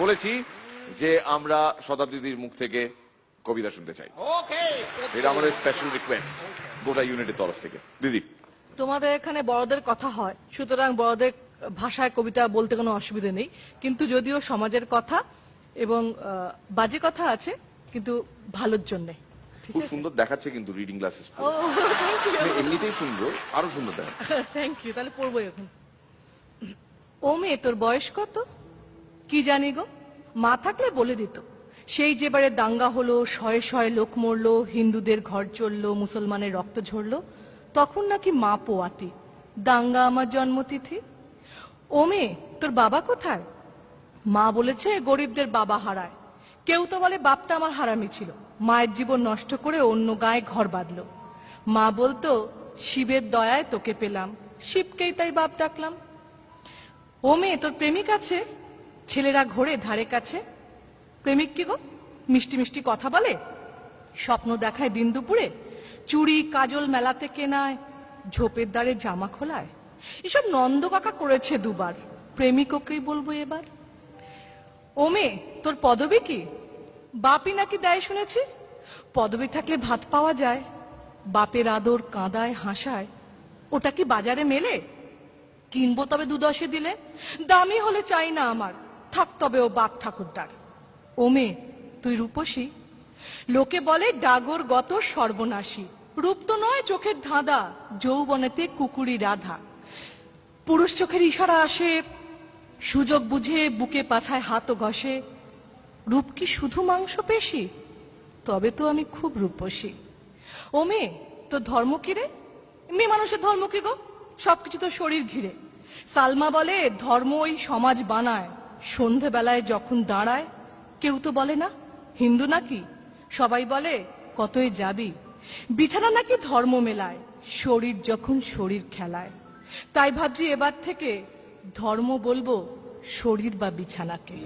বলেছি যে আমরা শতাব্দীর মুখ থেকে কবিতা শুনতে চাই। এটা আমাদের স্পেশাল রিকোয়েস্ট গোটা ইউনিটের তরফ থেকে। দিদি, তোমাদের এখানে বড়দের কথা হয়, সুতরাং বড়দের ভাষায় কবিতা বলতে কোনো অসুবিধা নেই, কিন্তু যদিও সমাজের কথা এবং বাজে কথা আছে, কিন্তু ভালোর জন্যে। খুব সুন্দর দেখাচ্ছে কিন্তু রিডিং ক্লাসেস। ও থ্যাংক ইউ, এমনিতেই সুন্দর, আরো সুন্দর দেখাচ্ছে। Thank you. তাহলে পড়বো এখন। ও মেয়ে, তোর বয়স কত? কি জানি গো, মা থাকলে বলে দিত। সেই যেবারে দাঙ্গা হলো, শয়ে শয়ে লোক মরলো, হিন্দুদের ঘর চললো, মুসলমানের রক্ত ঝরলো, তখন নাকি মা পোয়াতি, দাঙ্গা আমার জন্মতিথি। ও মেয়ে, তোর বাবা কোথায়? মা বলেছে গরিবদের বাবা হারায়। কেউ তো বলে বাপটা আমার হারামি ছিল, মায়ের জীবন নষ্ট করে অন্য গায়ে ঘর বাঁধলো। মা বলতো শিবের দয়ায় তোকে পেলাম, শিবকেই তাই বাপ ডাকলাম। ও মেয়ে, তোর প্রেমিক আছে? ছেলেরা ঘোরে ধারে কাছে। প্রেমিক কি গো, মিষ্টি মিষ্টি কথা বলে, স্বপ্ন দেখায় দিন দুপুরে, চুড়ি কাজল মেলাতে কেনায়, ঝোপের দ্বারে জামা খোলায়। এসব নন্দ কাকা করেছে দুবার, প্রেমিক ওকেই বলবো এবার। ও মেয়ে, তোর পদবী কি? বাপই নাকি দেয় শুনেছি। পদবী থাকলে ভাত পাওয়া যায়, বাপের আদর কাঁদায় হাসায়, ওটা কি বাজারে মেলে? কিনবো তবে 2-10 দিলে, দামি হলে চাই না আমার, থাক তবে ও বাপ ঠাকুরদার। ও মেয়ে, তুই রূপসী? লোকে বলে ডাগর গত সর্বনাশী, রূপ তো নয় চোখের ধাঁধা, যৌবনেতে কুকুরি রাধা। পুরুষ চোখের ইশারা আসে, সুযোগ বুঝে বুকে পাছায় হাতও ঘষে। রূপ কি শুধু মাংস পেশি? তবে তো আমি খুব রূপসী। ও মেয়ে, তোর ধর্ম কি রে? মেয়ে মানুষের ধর্ম কি গো, সবকিছু তো শরীর ঘিরে। সালমা বলে ধর্ম ওই সমাজ বানায়, সন্ধেবেলায় যখন দাঁড়ায়। কেউ তো বলে না হিন্দু নাকি, সবাই বলে কতই যাবি। বিছানা নাকি ধর্ম মেলায়, শরীর যখন শরীর খেলায়। তাই ভাবছি এবার থেকে ধর্ম বলবো শরীর বা বিছানাকে।